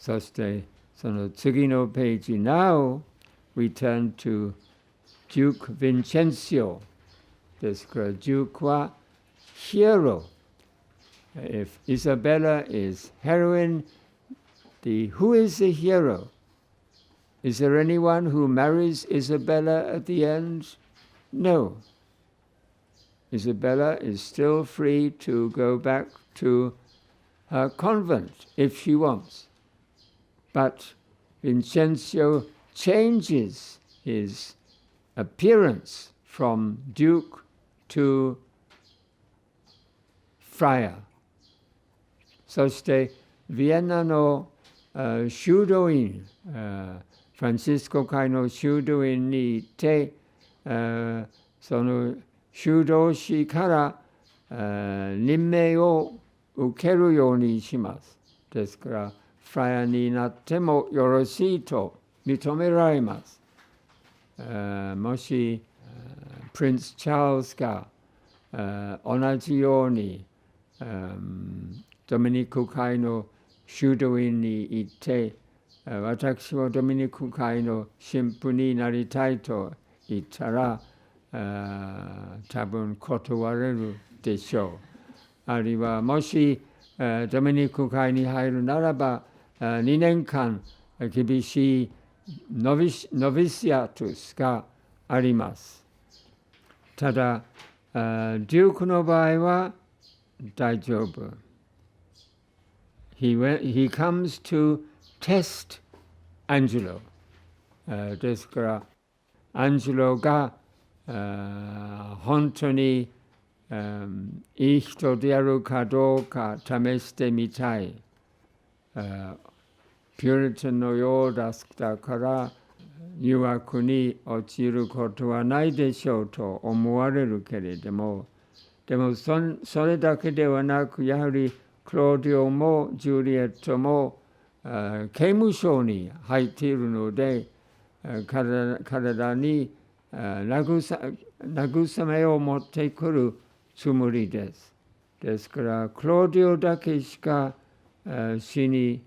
そしてその次のページ Now we turn to Duke Vincenzo ですから Duke は Hero. If Isabella is heroine, who is the hero? Is there anyone who marries Isabella at the end? No. Isabella is still free to go back to her convent if she wants. But Vincenzo changes his appearance from duke to friar. そしてビエナの修道院、フランシスコ会の修道院に行って、その修道士から任命を受けるようにします。ですから、フライアになってもよろしいと認められます。もし、プリンス・チャールズが同じようにドミニク会の修道院に行って、私はドミニク会の神父になりたいと言ったら、多分断れるでしょう。あるいはもしドミニク会に入るならば、2年間厳しいノビシアトゥスがあります。ただ、デュークの場合は大丈夫。He comes to test Angelo. ですから、アンジェロが本当にいい人であるかどうか試してみたい。ピューリタンのようだから誘惑に陥ることはないでしょうと思われるけれども、でもそれだけではなく、やはりクローディオもジュリエットも刑務所に入っているので、彼らに慰めを持ってくるつもりです。ですから、クローディオだけしか死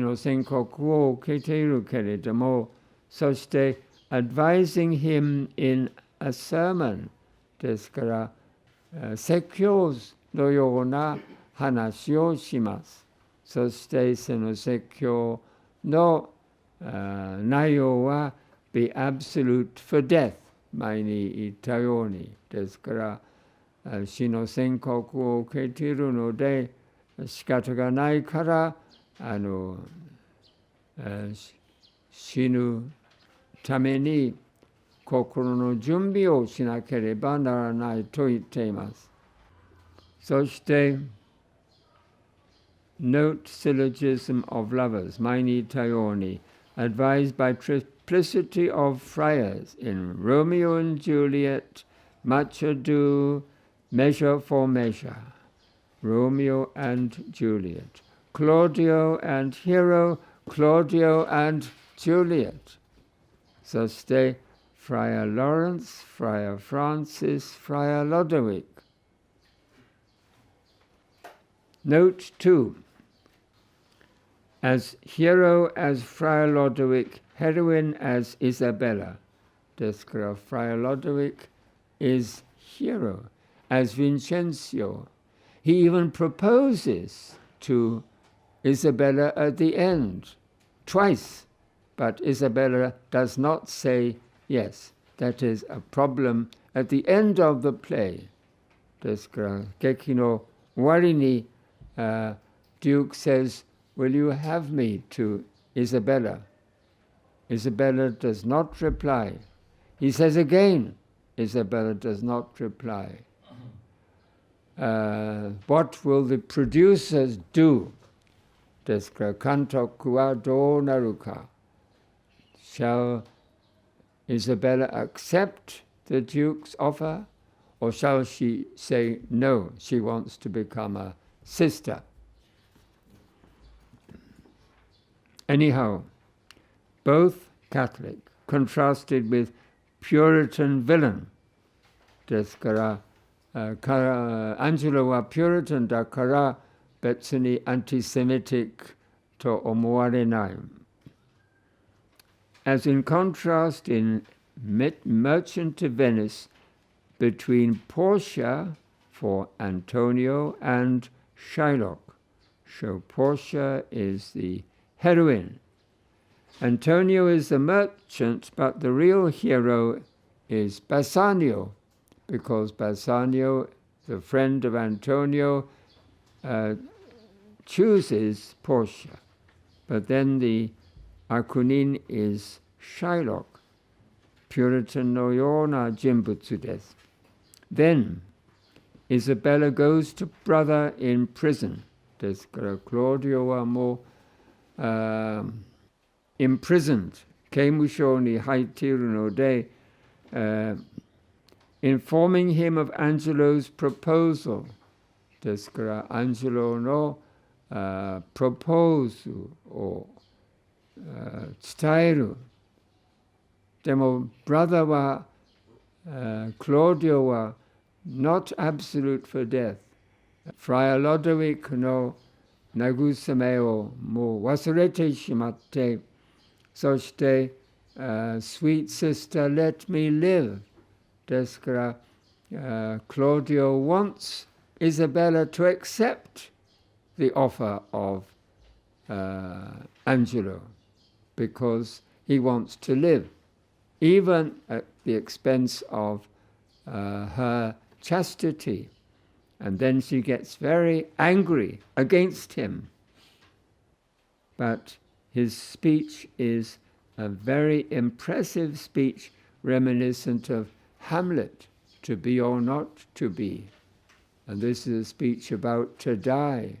の宣告を受けているけれども、そして、advising him in a sermon ですから、説教のような話をします。そして、その説教の内容は、be absolute for death 前に言ったように。ですから、死の宣告を受けているので、仕方がないから、死ぬために心の準備をしなければならないと言っています。そして、Note Syllogism of Lovers 前に言ったように、advised by triplicity of friars in Romeo and Juliet, Much Ado, Measure for Measure, Romeo and Juliet, Claudio and Hero, Claudio and Juliet. そして、Friar Lawrence, Friar Francis, Friar Lodowick. Note 2. As hero as Friar Lodowick, heroine as Isabella. ですから、Friar Lodowick is hero, as Vincenzo. He even proposes to Isabella at the end, twice, but Isabella does not say yes. That is a problem at the end of the play. ですから、劇の終わりに、Duke says, Will you have me to Isabella? Isabella does not reply. He says again, Isabella does not reply. What will the producers do? ですから、監督はどうなるか。Shall Isabella accept the Duke's offer? Or shall she say, no, she wants to become a sister? Anyhow, both Catholic, contrasted with Puritan villain. ですから、アンジェロはピューリタンだから別にアンティセミティックと思われない。As in contrast in Merchant of Venice between Portia for Antonio and Shylock. So Portia is the heroine. Antonio is the merchant, but the real hero is Bassanio, because Bassanio, the friend of Antonio, chooses Portia. But then the Akunin is Shylock, Puritan no yona jinbutsu desu. Then Isabella goes to brother in prison. ですから、Claudio はもう、imprisoned、刑務所に入っているので、informing him of Angelo's proposal。ですから、アンジェロの、プロポーズを、伝える。でも、brother は、Claudio は、not absolute for death。フライア・ロドウィックの慰めをもう忘れてしまって、そして、Sweet sister, let me live。ですから、Claudio wants Isabella to accept the offer of Angelo because he wants to live, even at the expense of her chastity. And then she gets very angry against him. But his speech is a very impressive speech reminiscent of Hamlet, to be or not to be. And this is a speech about to die,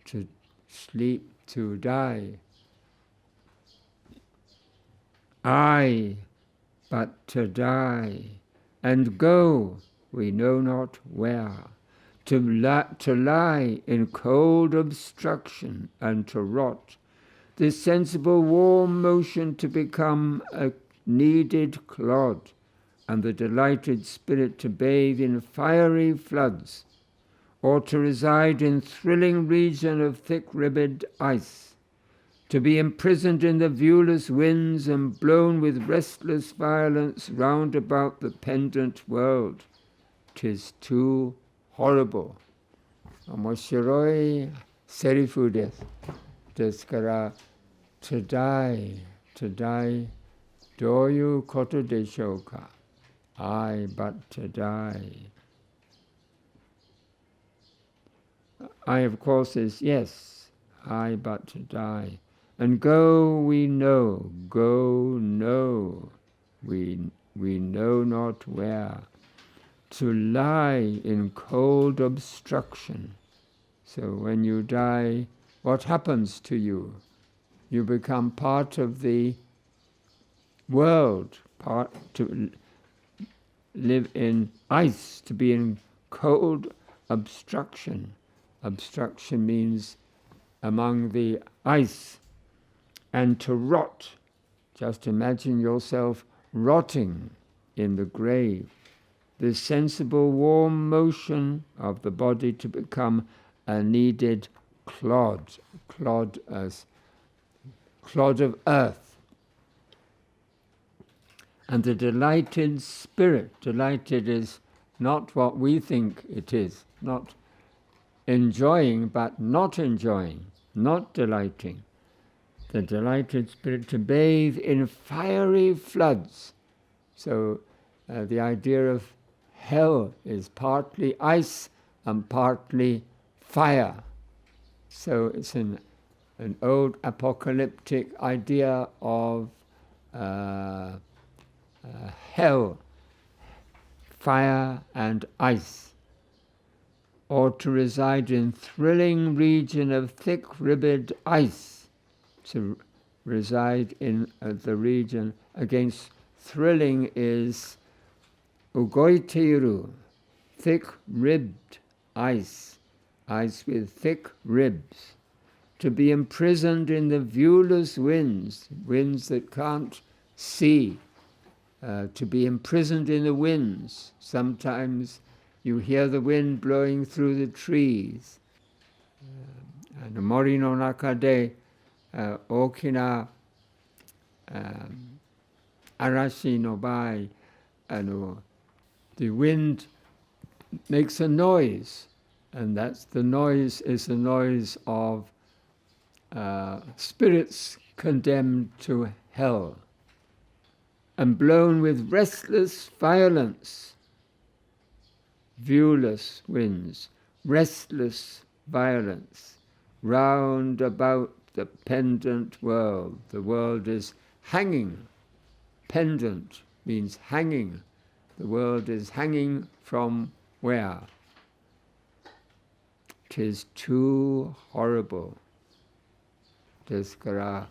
to sleep, to die. Aye, but to die, and go, we know not where, to lie in cold obstruction and to rot, this sensible warm motion to become a kneaded clod, and the delighted spirit to bathe in fiery floods, or to reside in thrilling region of thick-ribbed ice, to be imprisoned in the viewless winds and blown with restless violence round about the pendant world. 'Tis too horrible. 面白いセリフです。ですから、to die どういうことでしょうか。Aye, but to die. I, of course, is yes. Aye, but to die. And go we know, go no, we know not where. To lie in cold obstruction. So when you die, what happens to you? You become part of the world, to live in ice, to be in cold obstruction. Obstruction means among the ice. And to rot. Just imagine yourself rotting in the grave. The sensible warm motion of the body to become a kneaded clod. Clod as clod of earth. And the delighted spirit. Delighted is not what we think it is. Not enjoying, but not enjoying. Not delighting. The delighted spirit to bathe in fiery floods. So the idea of hell is partly ice and partly fire. So it's an old apocalyptic idea of hell, fire and ice. Or to reside in thrilling region of thick-ribbed ice. To reside in the region against thrilling is ugoiteiru, thick-ribbed ice, ice with thick ribs. To be imprisoned in the viewless winds, winds that can't see. To be imprisoned in the winds. Sometimes you hear the wind blowing through the trees. 森の中で大きな嵐の場合、the wind makes a noise, and the noise is the noise of spirits condemned to hell, and blown with restless violence, viewless winds, restless violence, round about the pendant world. The world is hanging. Pendant means hanging. The world is hanging from where? 'Tis too horrible. ですから、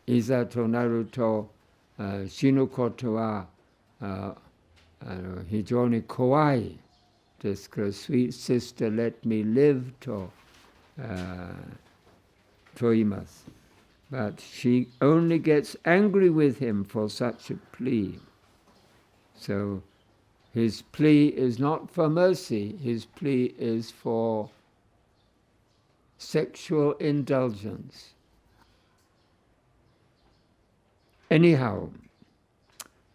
いざとなると死ぬことは非常に怖い。ですから、Sweet sister, let me live と言います。But she only gets angry with him for such a plea. So his plea is not for mercy, his plea is for sexual indulgence. Anyhow,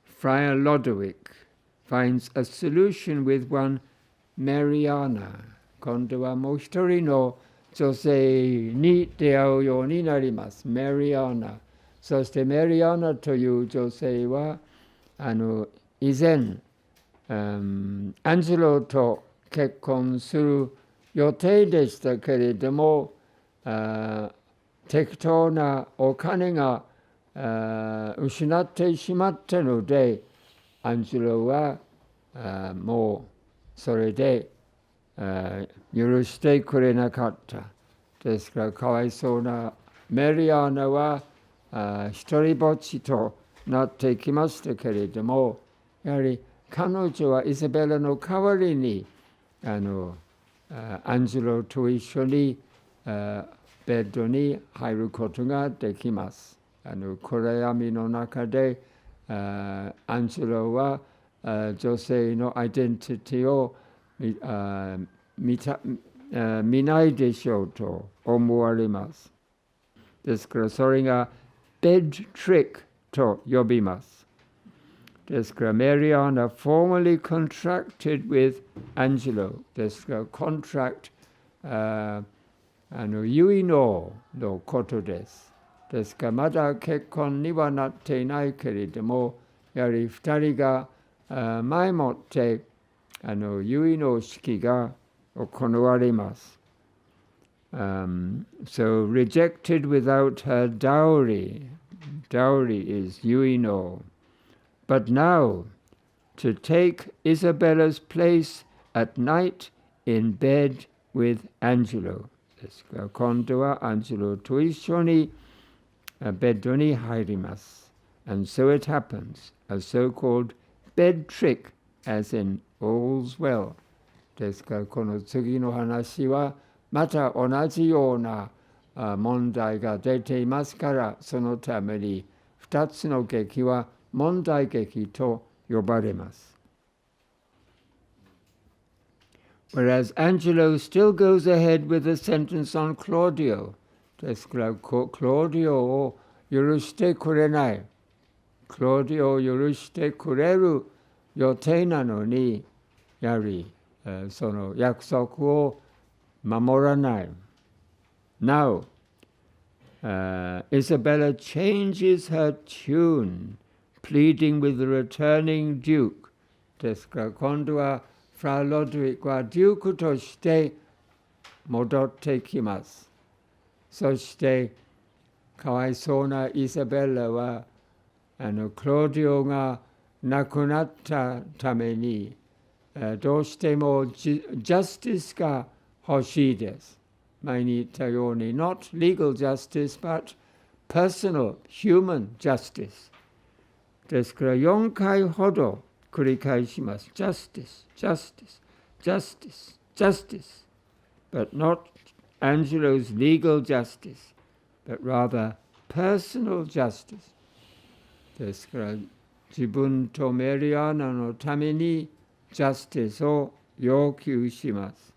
Friar Lodowick finds a solution with one Mariana. 今度はもう一人の女性に出会うようになります。マリアナ。そしてマリアナという女性は以前アンジェロと結婚する予定でしたけれども、適当なお金が失ってしまったので、アンジェロはもうそれで許してくれなかった。ですからかわいそうなメリアーナは一人ぼっちとなってきましたけれども、やはり彼女はイザベラの代わりにアンジェロと一緒にベッドに入ることができます。暗闇の中でアンジェロは女性のアイデンティティを見ないでしょうと思われます。ですからそれがベッドトリックと呼びます。ですからメリアナ formally contracted with Angelo ですからコントラクト結納のことです。ですからまだ結婚にはなっていないけれども、やはり二人が前もって結納式が行われます。So rejected without her dowry. Dowry is 結納. But now, to take Isabella's place at night in bed with Angelo. ですから今度はアンジェロと一緒にベッドに入ります。And so it happens, a so-called bed trick, as in all's well. ですからこの次の話はまた同じような問題が出ていますから、そのために2つの劇は問題劇と呼ばれます。Whereas Angelo still goes ahead with the sentence on Claudio. ですからクローディオを許してくれない。クローディオを許してくれる予定なのに、やはりその約束を守らない。Now, Isabella changes her tune, pleading with the returning duke. ですから今度はフラー・ロドウィックはデュークとして戻ってきます。そしてかわいそうなイザベラはクローディオが亡くなったためにどうしてもジャスティスが欲しいです。前に言ったように not legal justice but personal human justice ですから4回ほど繰り返します。Justice, justice, justice, justice, but not Angelo's legal justice, but rather personal justice. ですから自分とメリアナのためにジャスティスを要求します。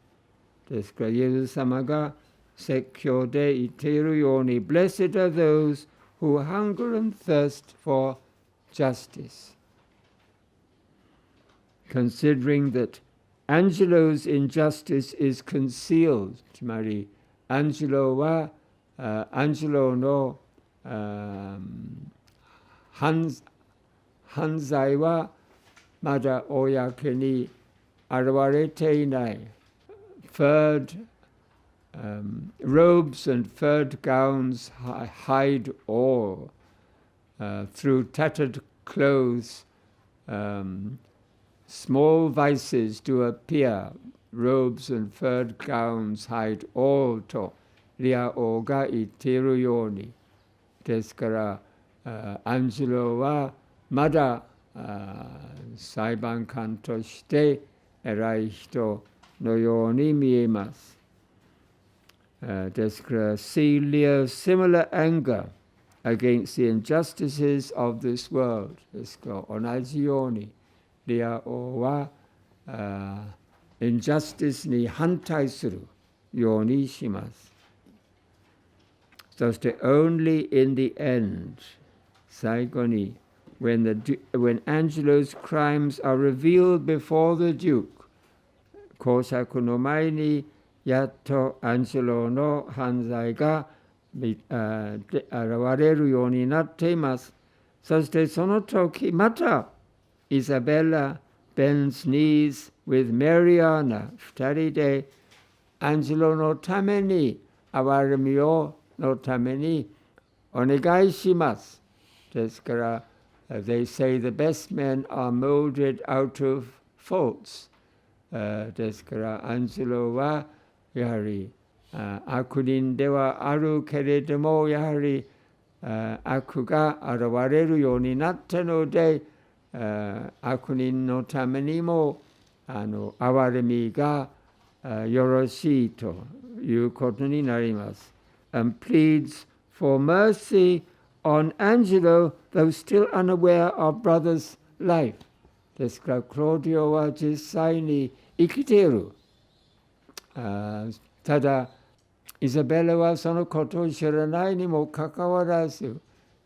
ですからイエス様が説教で言っているように Blessed are those who hunger and thirst for justice. Considering that Angelo's injustice is concealed, つまりアンジェロはアンジェロの犯罪はまだ公に現れていない。Robes and furred gowns hide all. Through tattered clothes, small vices do appear. Robes and furred gowns hide all とリア王が言っているように。ですから、アンジェロはまだ裁判官として偉い人のように見えます。ですから、Celia similar anger against the injustices of this world. ですから同じようにリア王はinjustice に反対するようにします。そして only in the end 最後に when Angelo's crimes are revealed before the Duke 公爵の前にやっとアンジェロの犯罪が現れるようになっています。そしてその時またイザベラ bends knees with Mariana 二人でアンジェロのために憐れみをのためにお願いします。ですから、they say the best men are molded out of faults. ですから、アンジェロはやはり悪人ではあるけれども、やはり悪が現れるようになったので、悪人のためにも憐れみがよろしいということになります。And pleads for mercy on Angelo, though still unaware of brother's life. ですから、クローディオは実際に生きている。ただ、イザベラはそのことを知らないにもかかわらず、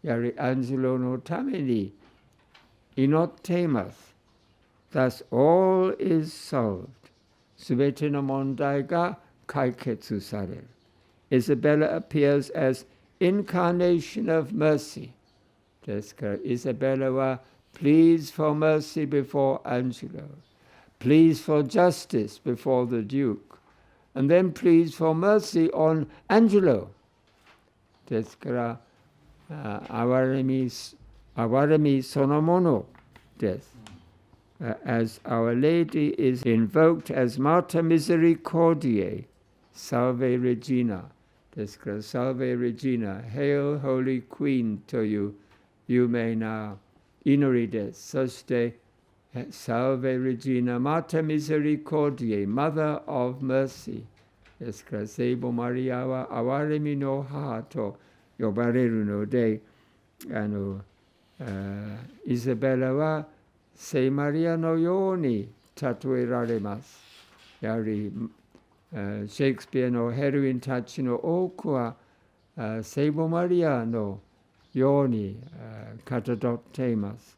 やはりアンジェロのために祈っています。Thus all is solved. すべての問題が解決される。Isabella appears as incarnation of mercy. ですから、イザベラは pleads for mercy before Angelo, pleads for justice before the Duke, and then pleads for mercy on Angelo. ですから、憐れみそのものです。As Our Lady is invoked as Mater Misericordiae, Salve Regina. ですから、Salve Regina, Hail Holy Queen という有名な祈りです。そして、Salve Regina, Mater Misericordiae, Mother of Mercy. ですから、聖母マリアは憐れみの母と呼ばれるので、イザベラは聖マリアのように例えられます。やはりシェイクスピアのヘロインたちの多くは聖母マリアのようにかたどっています。